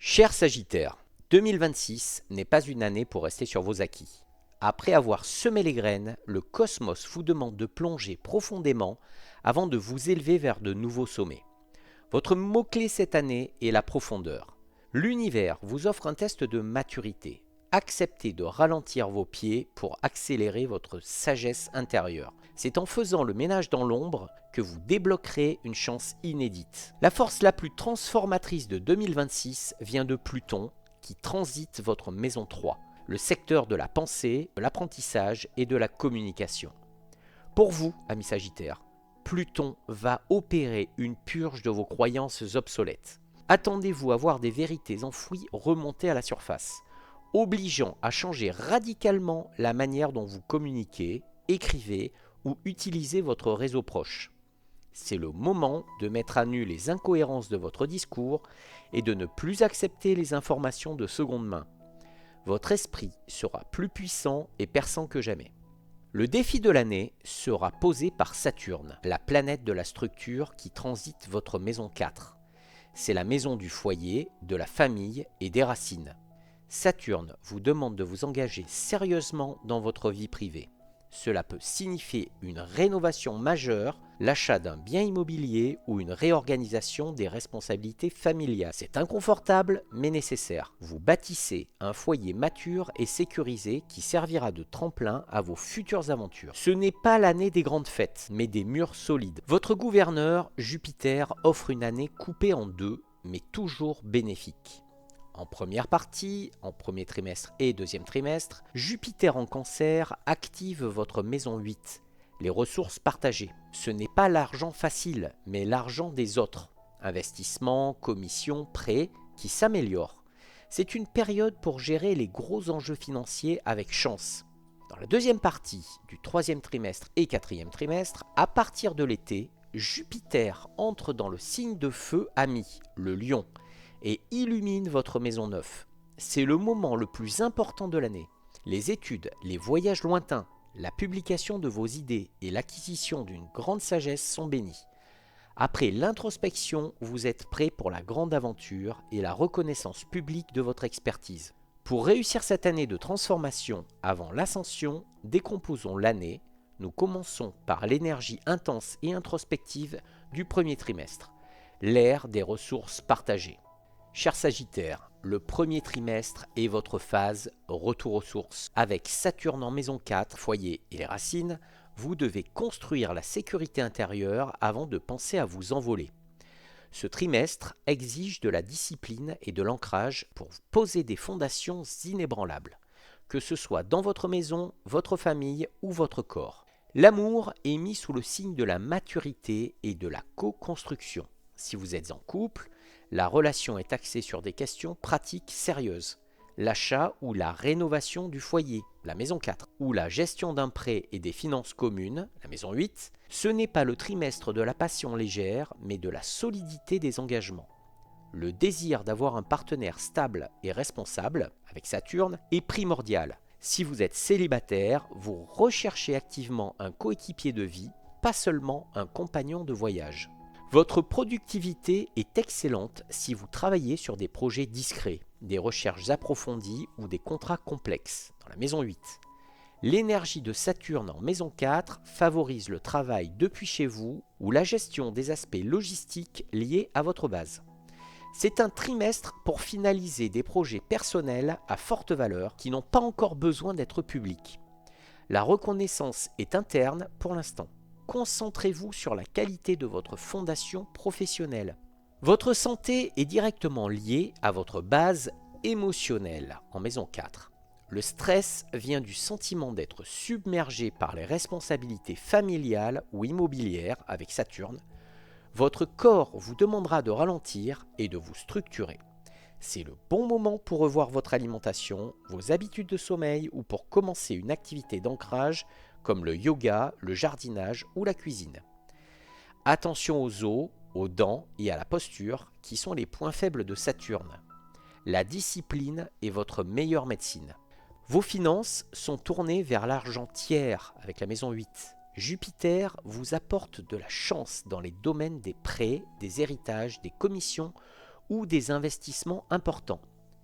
Cher Sagittaire, 2026 n'est pas une année pour rester sur vos acquis. Après avoir semé les graines, le cosmos vous demande de plonger profondément avant de vous élever vers de nouveaux sommets. Votre mot-clé cette année est la profondeur. L'univers vous offre un test de maturité. Acceptez de ralentir vos pieds pour accélérer votre sagesse intérieure. C'est en faisant le ménage dans l'ombre que vous débloquerez une chance inédite. La force la plus transformatrice de 2026 vient de Pluton, qui transite votre maison 3, le secteur de la pensée, de l'apprentissage et de la communication. Pour vous, amis Sagittaires, Pluton va opérer une purge de vos croyances obsolètes. Attendez-vous à voir des vérités enfouies remonter à la surface, obligeant à changer radicalement la manière dont vous communiquez, écrivez ou utilisez votre réseau proche. C'est le moment de mettre à nu les incohérences de votre discours et de ne plus accepter les informations de seconde main. Votre esprit sera plus puissant et perçant que jamais. Le défi de l'année sera posé par Saturne, la planète de la structure qui transite votre maison 4. C'est la maison du foyer, de la famille et des racines. Saturne vous demande de vous engager sérieusement dans votre vie privée. Cela peut signifier une rénovation majeure, l'achat d'un bien immobilier ou une réorganisation des responsabilités familiales. C'est inconfortable mais nécessaire. Vous bâtissez un foyer mature et sécurisé qui servira de tremplin à vos futures aventures. Ce n'est pas l'année des grandes fêtes, mais des murs solides. Votre gouverneur, Jupiter, offre une année coupée en deux, mais toujours bénéfique. En première partie, en premier trimestre et deuxième trimestre, Jupiter en Cancer active votre maison 8, les ressources partagées. Ce n'est pas l'argent facile, mais l'argent des autres. Investissements, commissions, prêts qui s'améliorent. C'est une période pour gérer les gros enjeux financiers avec chance. Dans la deuxième partie du troisième trimestre et quatrième trimestre, à partir de l'été, Jupiter entre dans le signe de feu ami, le lion, et illumine votre maison 9. C'est le moment le plus important de l'année. Les études, les voyages lointains, la publication de vos idées et l'acquisition d'une grande sagesse sont bénis. Après l'introspection, vous êtes prêt pour la grande aventure et la reconnaissance publique de votre expertise. Pour réussir cette année de transformation avant l'ascension, décomposons l'année. Nous commençons par l'énergie intense et introspective du premier trimestre, l'ère des ressources partagées. Cher Sagittaire, le premier trimestre est votre phase retour aux sources. Avec Saturne en maison 4, foyer et les racines, vous devez construire la sécurité intérieure avant de penser à vous envoler. Ce trimestre exige de la discipline et de l'ancrage pour poser des fondations inébranlables, que ce soit dans votre maison, votre famille ou votre corps. L'amour est mis sous le signe de la maturité et de la co-construction. Si vous êtes en couple, la relation est axée sur des questions pratiques sérieuses. L'achat ou la rénovation du foyer, la maison 4, ou la gestion d'un prêt et des finances communes, la maison 8, ce n'est pas le trimestre de la passion légère, mais de la solidité des engagements. Le désir d'avoir un partenaire stable et responsable, avec Saturne, est primordial. Si vous êtes célibataire, vous recherchez activement un coéquipier de vie, pas seulement un compagnon de voyage. Votre productivité est excellente si vous travaillez sur des projets discrets, des recherches approfondies ou des contrats complexes, dans la maison 8. L'énergie de Saturne en maison 4 favorise le travail depuis chez vous ou la gestion des aspects logistiques liés à votre base. C'est un trimestre pour finaliser des projets personnels à forte valeur qui n'ont pas encore besoin d'être publics. La reconnaissance est interne pour l'instant. Concentrez-vous sur la qualité de votre fondation professionnelle. Votre santé est directement liée à votre base émotionnelle en maison 4. Le stress vient du sentiment d'être submergé par les responsabilités familiales ou immobilières avec Saturne. Votre corps vous demandera de ralentir et de vous structurer. C'est le bon moment pour revoir votre alimentation, vos habitudes de sommeil ou pour commencer une activité d'ancrage comme le yoga, le jardinage ou la cuisine. Attention aux os, aux dents et à la posture qui sont les points faibles de Saturne. La discipline est votre meilleure médecine. Vos finances sont tournées vers l'argent tiers avec la maison 8. Jupiter vous apporte de la chance dans les domaines des prêts, des héritages, des commissions ou des investissements importants.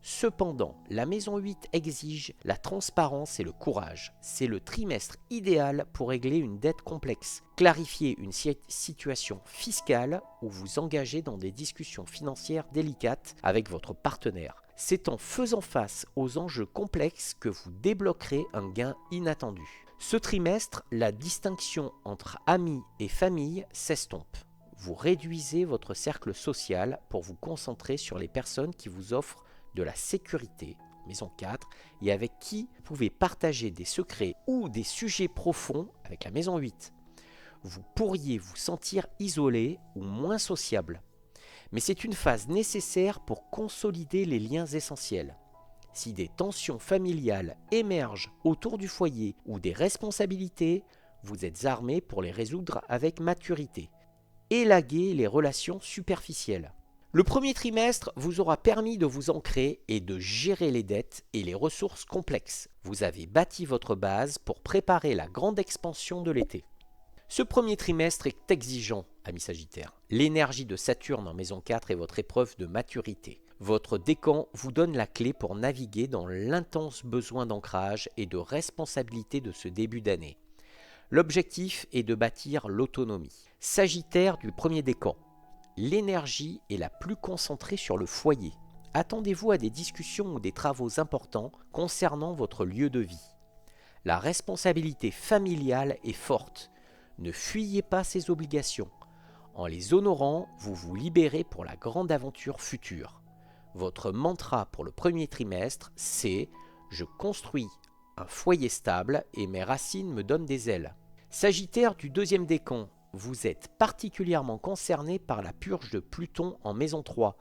Cependant, la maison 8 exige la transparence et le courage. C'est le trimestre idéal pour régler une dette complexe, clarifier une situation fiscale ou vous engager dans des discussions financières délicates avec votre partenaire. C'est en faisant face aux enjeux complexes que vous débloquerez un gain inattendu. Ce trimestre, la distinction entre amis et famille s'estompe. Vous réduisez votre cercle social pour vous concentrer sur les personnes qui vous offrent de la sécurité, maison 4, et avec qui vous pouvez partager des secrets ou des sujets profonds avec la maison 8. Vous pourriez vous sentir isolé ou moins sociable. Mais c'est une phase nécessaire pour consolider les liens essentiels. Si des tensions familiales émergent autour du foyer ou des responsabilités, vous êtes armé pour les résoudre avec maturité. Élaguez les relations superficielles. Le premier trimestre vous aura permis de vous ancrer et de gérer les dettes et les ressources complexes. Vous avez bâti votre base pour préparer la grande expansion de l'été. Ce premier trimestre est exigeant, amis Sagittaires. L'énergie de Saturne en maison 4 est votre épreuve de maturité. Votre décan vous donne la clé pour naviguer dans l'intense besoin d'ancrage et de responsabilité de ce début d'année. L'objectif est de bâtir l'autonomie. Sagittaire du premier décan. L'énergie est la plus concentrée sur le foyer. Attendez-vous à des discussions ou des travaux importants concernant votre lieu de vie. La responsabilité familiale est forte. Ne fuyez pas ces obligations. En les honorant, vous vous libérez pour la grande aventure future. Votre mantra pour le premier trimestre, c'est « Je construis un foyer stable et mes racines me donnent des ailes ». Sagittaire du deuxième décan. Vous êtes particulièrement concerné par la purge de Pluton en maison 3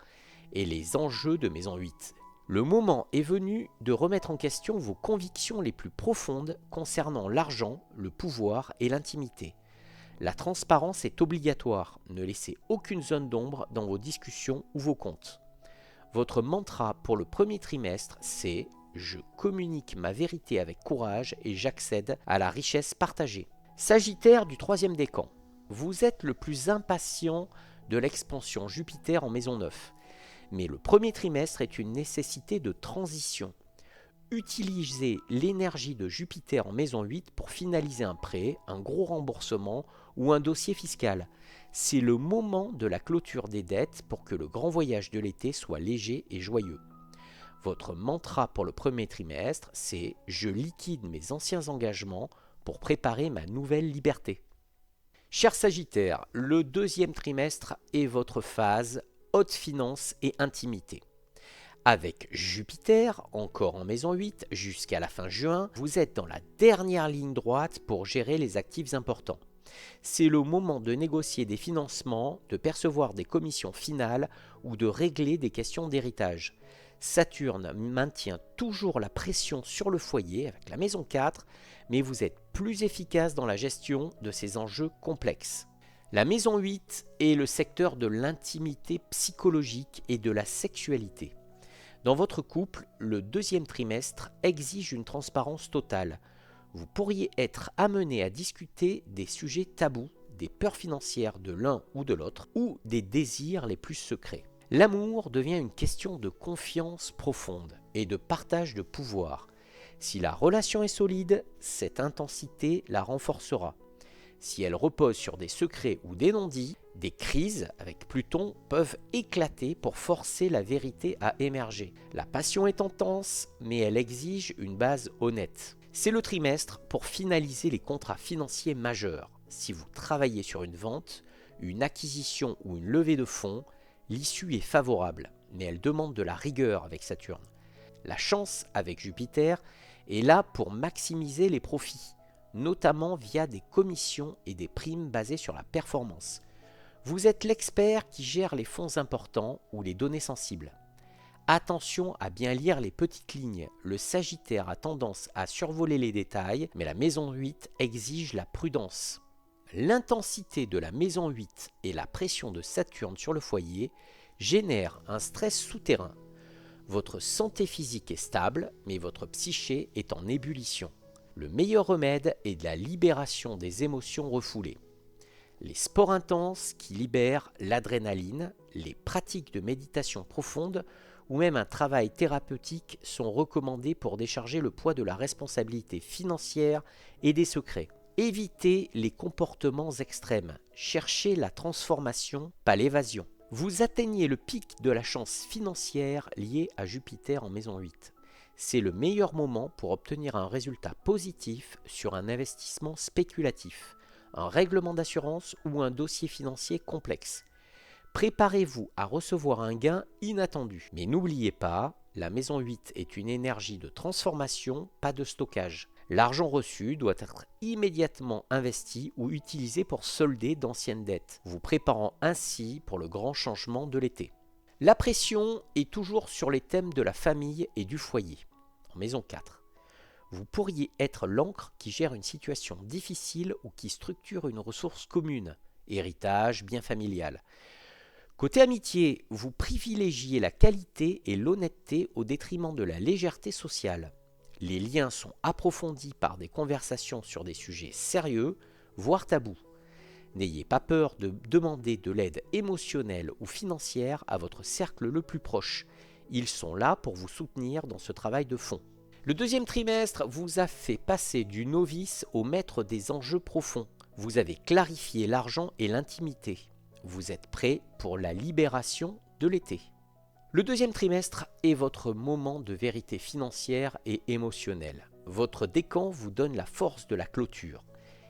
et les enjeux de maison 8. Le moment est venu de remettre en question vos convictions les plus profondes concernant l'argent, le pouvoir et l'intimité. La transparence est obligatoire, ne laissez aucune zone d'ombre dans vos discussions ou vos comptes. Votre mantra pour le premier trimestre, c'est « Je communique ma vérité avec courage et j'accède à la richesse partagée ». Sagittaire du troisième décan. Vous êtes le plus impatient de l'expansion Jupiter en maison 9. Mais le premier trimestre est une nécessité de transition. Utilisez l'énergie de Jupiter en maison 8 pour finaliser un prêt, un gros remboursement ou un dossier fiscal. C'est le moment de la clôture des dettes pour que le grand voyage de l'été soit léger et joyeux. Votre mantra pour le premier trimestre, c'est « Je liquide mes anciens engagements pour préparer ma nouvelle liberté ». Cher Sagittaire, le deuxième trimestre est votre phase haute finance et intimité. Avec Jupiter, encore en maison 8, jusqu'à la fin juin, vous êtes dans la dernière ligne droite pour gérer les actifs importants. C'est le moment de négocier des financements, de percevoir des commissions finales ou de régler des questions d'héritage. Saturne maintient toujours la pression sur le foyer avec la maison 4, mais vous êtes plus efficace dans la gestion de ces enjeux complexes. La maison 8 est le secteur de l'intimité psychologique et de la sexualité. Dans votre couple, le deuxième trimestre exige une transparence totale. Vous pourriez être amené à discuter des sujets tabous, des peurs financières de l'un ou de l'autre, ou des désirs les plus secrets. L'amour devient une question de confiance profonde et de partage de pouvoir. Si la relation est solide, cette intensité la renforcera. Si elle repose sur des secrets ou des non-dits, des crises avec Pluton peuvent éclater pour forcer la vérité à émerger. La passion est intense, mais elle exige une base honnête. C'est le trimestre pour finaliser les contrats financiers majeurs. Si vous travaillez sur une vente, une acquisition ou une levée de fonds, l'issue est favorable, mais elle demande de la rigueur avec Saturne. La chance avec Jupiter est là pour maximiser les profits, notamment via des commissions et des primes basées sur la performance. Vous êtes l'expert qui gère les fonds importants ou les données sensibles. Attention à bien lire les petites lignes, le Sagittaire a tendance à survoler les détails, mais la maison 8 exige la prudence. L'intensité de la maison 8 et la pression de Saturne sur le foyer génèrent un stress souterrain. Votre santé physique est stable, mais votre psyché est en ébullition. Le meilleur remède est de la libération des émotions refoulées. Les sports intenses qui libèrent l'adrénaline, les pratiques de méditation profonde ou même un travail thérapeutique sont recommandés pour décharger le poids de la responsabilité financière et des secrets. Évitez les comportements extrêmes. Cherchez la transformation, pas l'évasion. Vous atteignez le pic de la chance financière lié à Jupiter en maison 8. C'est le meilleur moment pour obtenir un résultat positif sur un investissement spéculatif, un règlement d'assurance ou un dossier financier complexe. Préparez-vous à recevoir un gain inattendu. Mais n'oubliez pas, la maison 8 est une énergie de transformation, pas de stockage. L'argent reçu doit être immédiatement investi ou utilisé pour solder d'anciennes dettes, vous préparant ainsi pour le grand changement de l'été. La pression est toujours sur les thèmes de la famille et du foyer. En maison 4, vous pourriez être l'encre qui gère une situation difficile ou qui structure une ressource commune, héritage, bien familial. Côté amitié, vous privilégiez la qualité et l'honnêteté au détriment de la légèreté sociale. Les liens sont approfondis par des conversations sur des sujets sérieux, voire tabous. N'ayez pas peur de demander de l'aide émotionnelle ou financière à votre cercle le plus proche. Ils sont là pour vous soutenir dans ce travail de fond. Le deuxième trimestre vous a fait passer du novice au maître des enjeux profonds. Vous avez clarifié l'argent et l'intimité. Vous êtes prêt pour la libération de l'été. Le deuxième trimestre est votre moment de vérité financière et émotionnelle. Votre décan vous donne la force de la clôture.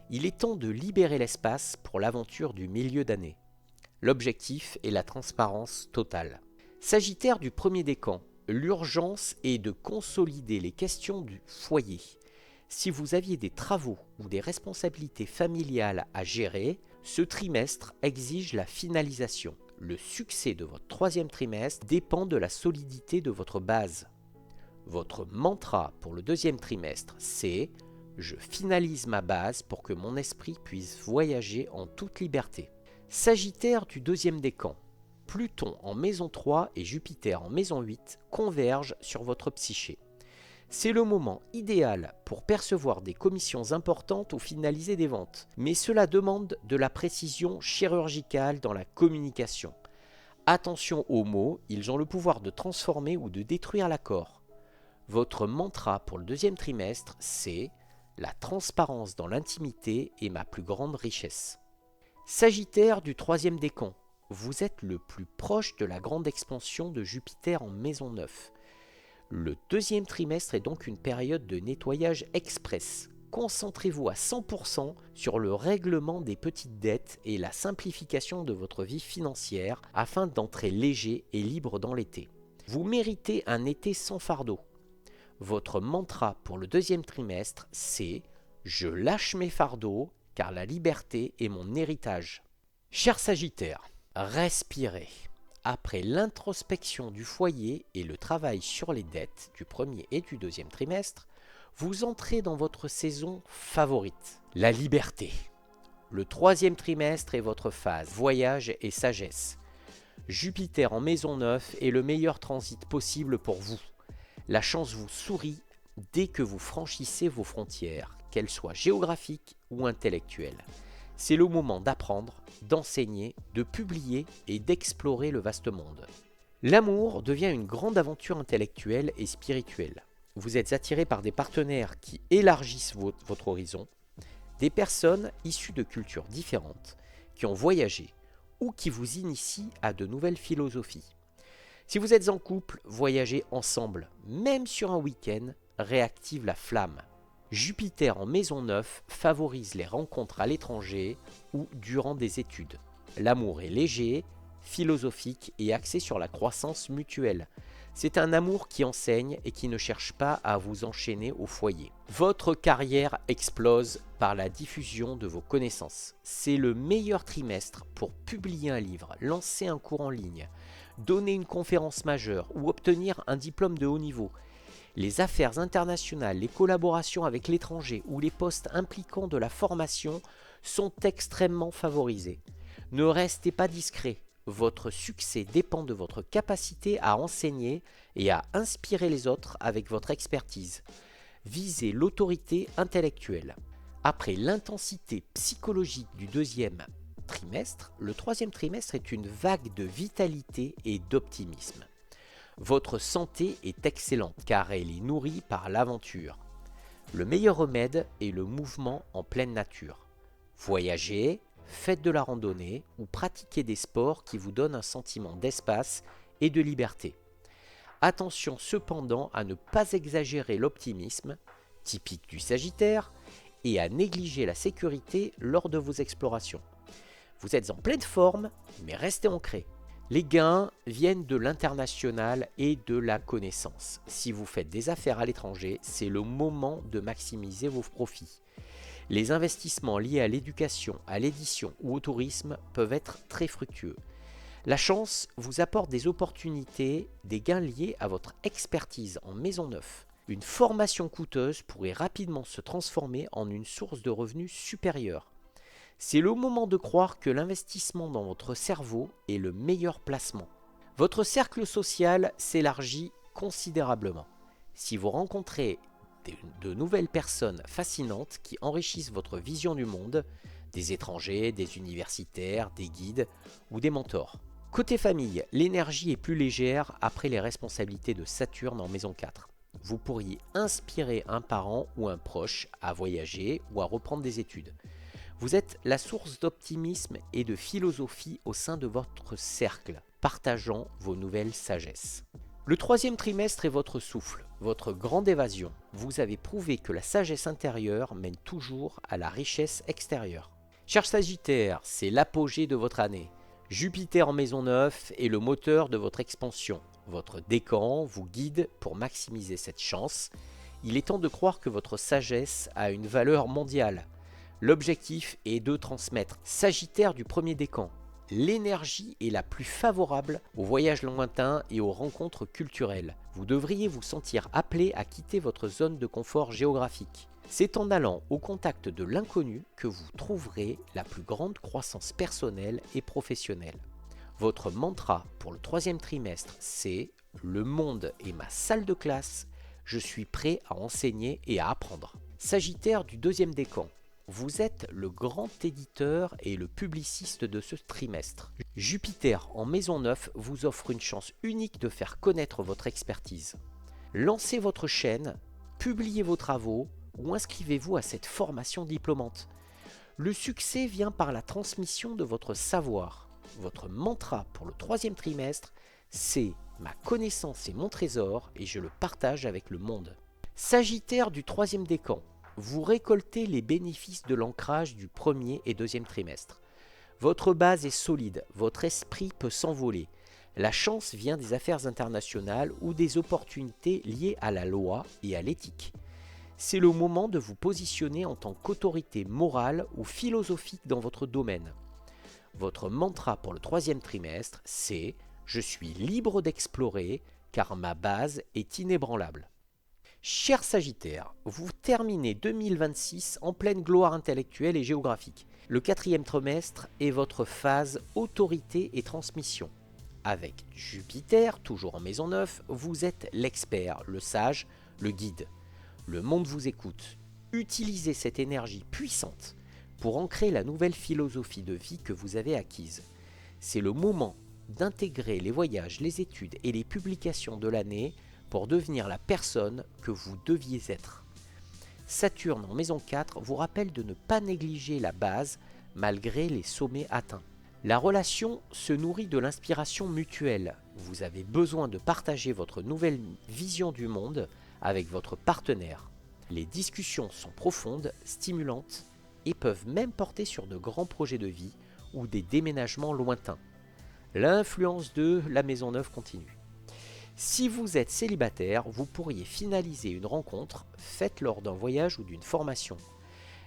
Il est temps de libérer l'espace pour l'aventure du milieu d'année. L'objectif est la transparence totale. Sagittaire du premier décan, l'urgence est de consolider les questions du foyer. Si vous aviez des travaux ou des responsabilités familiales à gérer, ce trimestre exige la finalisation. Le succès de votre troisième trimestre dépend de la solidité de votre base. Votre mantra pour le deuxième trimestre, c'est « Je finalise ma base pour que mon esprit puisse voyager en toute liberté ». Sagittaire du deuxième décan, Pluton en maison 3 et Jupiter en maison 8 convergent sur votre psyché. C'est le moment idéal pour percevoir des commissions importantes ou finaliser des ventes. Mais cela demande de la précision chirurgicale dans la communication. Attention aux mots, ils ont le pouvoir de transformer ou de détruire l'accord. Votre mantra pour le deuxième trimestre, c'est « La transparence dans l'intimité est ma plus grande richesse ». Sagittaire du troisième décan, vous êtes le plus proche de la grande expansion de Jupiter en maison 9. Le deuxième trimestre est donc une période de nettoyage express. Concentrez-vous à 100% sur le règlement des petites dettes et la simplification de votre vie financière afin d'entrer léger et libre dans l'été. Vous méritez un été sans fardeau. Votre mantra pour le deuxième trimestre, c'est « Je lâche mes fardeaux car la liberté est mon héritage ». Cher Sagittaire, respirez. Après l'introspection du foyer et le travail sur les dettes du premier et du deuxième trimestre, vous entrez dans votre saison favorite, la liberté. Le troisième trimestre est votre phase, voyage et sagesse. Jupiter en maison 9 est le meilleur transit possible pour vous. La chance vous sourit dès que vous franchissez vos frontières, qu'elles soient géographiques ou intellectuelles. C'est le moment d'apprendre, d'enseigner, de publier et d'explorer le vaste monde. L'amour devient une grande aventure intellectuelle et spirituelle. Vous êtes attiré par des partenaires qui élargissent votre horizon, des personnes issues de cultures différentes, qui ont voyagé ou qui vous initient à de nouvelles philosophies. Si vous êtes en couple, voyager ensemble, même sur un week-end, réactive la flamme. Jupiter en maison 9 favorise les rencontres à l'étranger ou durant des études. L'amour est léger, philosophique et axé sur la croissance mutuelle. C'est un amour qui enseigne et qui ne cherche pas à vous enchaîner au foyer. Votre carrière explose par la diffusion de vos connaissances. C'est le meilleur trimestre pour publier un livre, lancer un cours en ligne, donner une conférence majeure ou obtenir un diplôme de haut niveau. Les affaires internationales, les collaborations avec l'étranger ou les postes impliquant de la formation sont extrêmement favorisés. Ne restez pas discret. Votre succès dépend de votre capacité à enseigner et à inspirer les autres avec votre expertise. Visez l'autorité intellectuelle. Après l'intensité psychologique du deuxième trimestre, le troisième trimestre est une vague de vitalité et d'optimisme. Votre santé est excellente car elle est nourrie par l'aventure. Le meilleur remède est le mouvement en pleine nature. Voyagez, faites de la randonnée ou pratiquez des sports qui vous donnent un sentiment d'espace et de liberté. Attention cependant à ne pas exagérer l'optimisme, typique du Sagittaire, et à négliger la sécurité lors de vos explorations. Vous êtes en pleine forme, mais restez ancré. Les gains viennent de l'international et de la connaissance. Si vous faites des affaires à l'étranger, c'est le moment de maximiser vos profits. Les investissements liés à l'éducation, à l'édition ou au tourisme peuvent être très fructueux. La chance vous apporte des opportunités, des gains liés à votre expertise en maison neuve. Une formation coûteuse pourrait rapidement se transformer en une source de revenus supérieure. C'est le moment de croire que l'investissement dans votre cerveau est le meilleur placement. Votre cercle social s'élargit considérablement. Si vous rencontrez de nouvelles personnes fascinantes qui enrichissent votre vision du monde, des étrangers, des universitaires, des guides ou des mentors. Côté famille, l'énergie est plus légère après les responsabilités de Saturne en maison 4. Vous pourriez inspirer un parent ou un proche à voyager ou à reprendre des études. Vous êtes la source d'optimisme et de philosophie au sein de votre cercle, partageant vos nouvelles sagesses. Le troisième trimestre est votre souffle, votre grande évasion. Vous avez prouvé que la sagesse intérieure mène toujours à la richesse extérieure. Cher Sagittaire, c'est l'apogée de votre année. Jupiter en maison 9 est le moteur de votre expansion. Votre décan vous guide pour maximiser cette chance. Il est temps de croire que votre sagesse a une valeur mondiale. L'objectif est de transmettre. Sagittaire du premier décan. L'énergie est la plus favorable aux voyages lointains et aux rencontres culturelles. Vous devriez vous sentir appelé à quitter votre zone de confort géographique. C'est en allant au contact de l'inconnu que vous trouverez la plus grande croissance personnelle et professionnelle. Votre mantra pour le troisième trimestre, c'est « Le monde est ma salle de classe, je suis prêt à enseigner et à apprendre ». Sagittaire du deuxième décan. Vous êtes le grand éditeur et le publiciste de ce trimestre. Jupiter en maison 9 vous offre une chance unique de faire connaître votre expertise. Lancez votre chaîne, publiez vos travaux ou inscrivez-vous à cette formation diplômante. Le succès vient par la transmission de votre savoir. Votre mantra pour le troisième trimestre, c'est « Ma connaissance est mon trésor et je le partage avec le monde ». Sagittaire du troisième décan. Vous récoltez les bénéfices de l'ancrage du premier et deuxième trimestre. Votre base est solide, votre esprit peut s'envoler. La chance vient des affaires internationales ou des opportunités liées à la loi et à l'éthique. C'est le moment de vous positionner en tant qu'autorité morale ou philosophique dans votre domaine. Votre mantra pour le troisième trimestre, c'est « Je suis libre d'explorer car ma base est inébranlable ». Cher Sagittaire, vous terminez 2026 en pleine gloire intellectuelle et géographique. Le quatrième trimestre est votre phase autorité et transmission. Avec Jupiter, toujours en maison 9, vous êtes l'expert, le sage, le guide. Le monde vous écoute. Utilisez cette énergie puissante pour ancrer la nouvelle philosophie de vie que vous avez acquise. C'est le moment d'intégrer les voyages, les études et les publications de l'année pour devenir la personne que vous deviez être. Saturne en maison 4 vous rappelle de ne pas négliger la base malgré les sommets atteints. La relation se nourrit de l'inspiration mutuelle. Vous avez besoin de partager votre nouvelle vision du monde avec votre partenaire. Les discussions sont profondes, stimulantes et peuvent même porter sur de grands projets de vie ou des déménagements lointains. L'influence de la maison 9 continue. Si vous êtes célibataire, vous pourriez finaliser une rencontre faite lors d'un voyage ou d'une formation.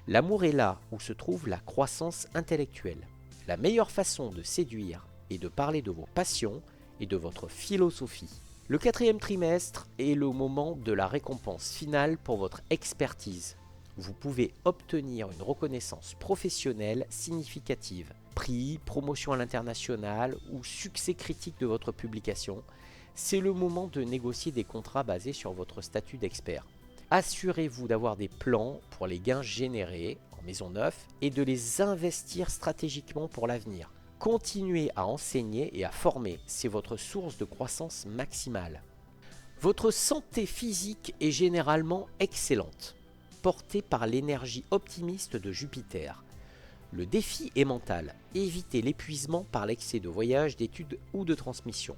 L'amour est là où se trouve la croissance intellectuelle. La meilleure façon de séduire est de parler de vos passions et de votre philosophie. Le quatrième trimestre est le moment de la récompense finale pour votre expertise. Vous pouvez obtenir une reconnaissance professionnelle significative, prix, promotion à l'international ou succès critique de votre publication. C'est le moment de négocier des contrats basés sur votre statut d'expert. Assurez-vous d'avoir des plans pour les gains générés en maison 9 et de les investir stratégiquement pour l'avenir. Continuez à enseigner et à former, c'est votre source de croissance maximale. Votre santé physique est généralement excellente, portée par l'énergie optimiste de Jupiter. Le défi est mental, évitez l'épuisement par l'excès de voyage, d'études ou de transmission.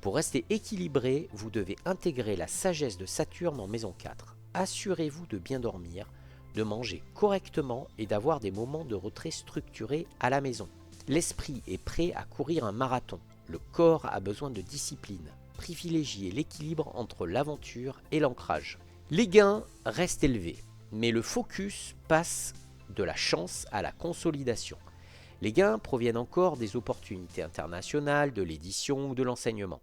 Pour rester équilibré, vous devez intégrer la sagesse de Saturne en maison 4. Assurez-vous de bien dormir, de manger correctement et d'avoir des moments de retrait structurés à la maison. L'esprit est prêt à courir un marathon. Le corps a besoin de discipline. Privilégiez l'équilibre entre l'aventure et l'ancrage. Les gains restent élevés, mais le focus passe de la chance à la consolidation. Les gains proviennent encore des opportunités internationales, de l'édition ou de l'enseignement.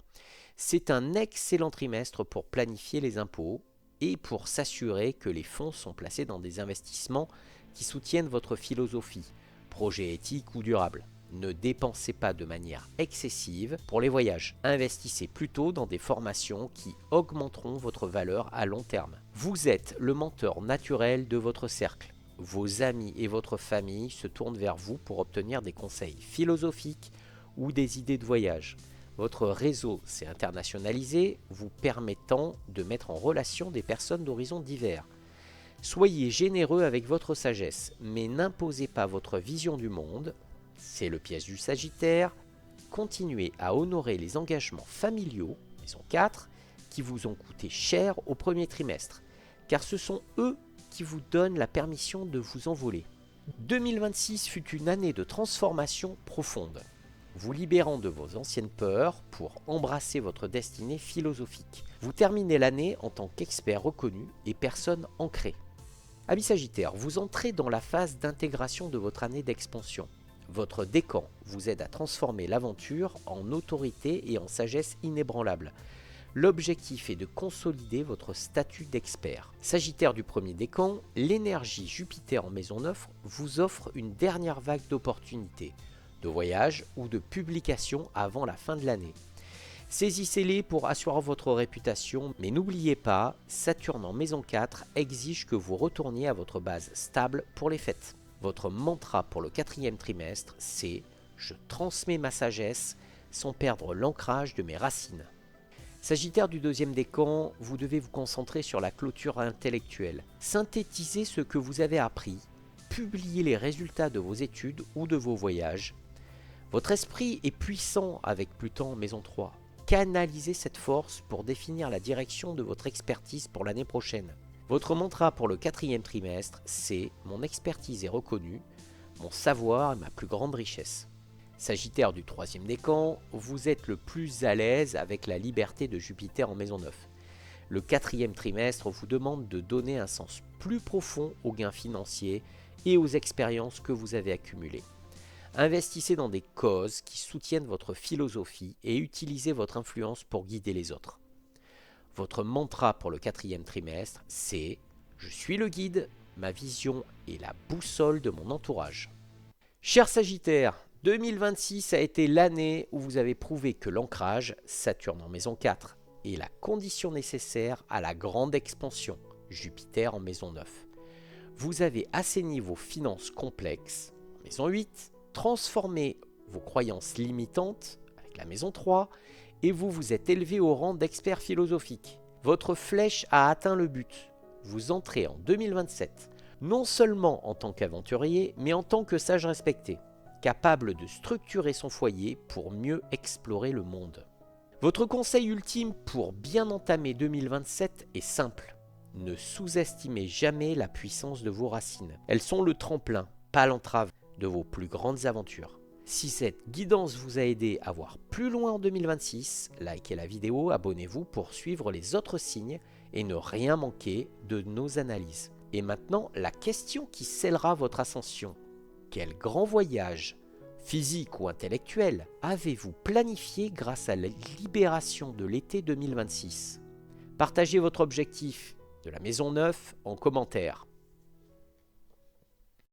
C'est un excellent trimestre pour planifier les impôts et pour s'assurer que les fonds sont placés dans des investissements qui soutiennent votre philosophie, projet éthique ou durable. Ne dépensez pas de manière excessive pour les voyages. Investissez plutôt dans des formations qui augmenteront votre valeur à long terme. Vous êtes le mentor naturel de votre cercle. Vos amis et votre famille se tournent vers vous pour obtenir des conseils philosophiques ou des idées de voyage. Votre réseau s'est internationalisé, vous permettant de mettre en relation des personnes d'horizons divers. Soyez généreux avec votre sagesse, mais n'imposez pas votre vision du monde. C'est le piège du Sagittaire. Continuez à honorer les engagements familiaux, maison 4, qui vous ont coûté cher au premier trimestre, car ce sont eux qui vous donnent la permission de vous envoler. 2026 fut une année de transformation profonde, vous libérant de vos anciennes peurs pour embrasser votre destinée philosophique. Vous terminez l'année en tant qu'expert reconnu et personne ancrée. Amis Sagittaire, vous entrez dans la phase d'intégration de votre année d'expansion. Votre décan vous aide à transformer l'aventure en autorité et en sagesse inébranlable. L'objectif est de consolider votre statut d'expert. Sagittaire du premier décan, l'énergie Jupiter en maison 9 vous offre une dernière vague d'opportunités, de voyage ou de publication avant la fin de l'année. Saisissez-les pour assurer votre réputation, mais n'oubliez pas, Saturne en maison 4 exige que vous retourniez à votre base stable pour les fêtes. Votre mantra pour le 4e trimestre, c'est « Je transmets ma sagesse sans perdre l'ancrage de mes racines ». Sagittaire du deuxième décan, vous devez vous concentrer sur la clôture intellectuelle. Synthétisez ce que vous avez appris, publiez les résultats de vos études ou de vos voyages. Votre esprit est puissant avec Pluton en maison 3. Canalisez cette force pour définir la direction de votre expertise pour l'année prochaine. Votre mantra pour le 4e trimestre, c'est « Mon expertise est reconnue, mon savoir est ma plus grande richesse ». Sagittaire du 3e décan, vous êtes le plus à l'aise avec la liberté de Jupiter en maison 9. Le 4e trimestre vous demande de donner un sens plus profond aux gains financiers et aux expériences que vous avez accumulées. Investissez dans des causes qui soutiennent votre philosophie et utilisez votre influence pour guider les autres. Votre mantra pour le 4e trimestre, c'est « Je suis le guide, ma vision est la boussole de mon entourage ». Cher Sagittaire, 2026 a été l'année où vous avez prouvé que l'ancrage, Saturne en maison 4, est la condition nécessaire à la grande expansion, Jupiter en maison 9. Vous avez assaini vos finances complexes, maison 8, transformé vos croyances limitantes, avec la maison 3, et vous vous êtes élevé au rang d'expert philosophique. Votre flèche a atteint le but. Vous entrez en 2027, non seulement en tant qu'aventurier, mais en tant que sage respecté, capable de structurer son foyer pour mieux explorer le monde. Votre conseil ultime pour bien entamer 2027 est simple. Ne sous-estimez jamais la puissance de vos racines. Elles sont le tremplin, pas l'entrave, de vos plus grandes aventures. Si cette guidance vous a aidé à voir plus loin en 2026, likez la vidéo, abonnez-vous pour suivre les autres signes et ne rien manquer de nos analyses. Et maintenant, la question qui scellera votre ascension. Quel grand voyage, physique ou intellectuel, avez-vous planifié grâce à la libération de l'été 2026 ? Partagez votre objectif de la maison 9 en commentaire.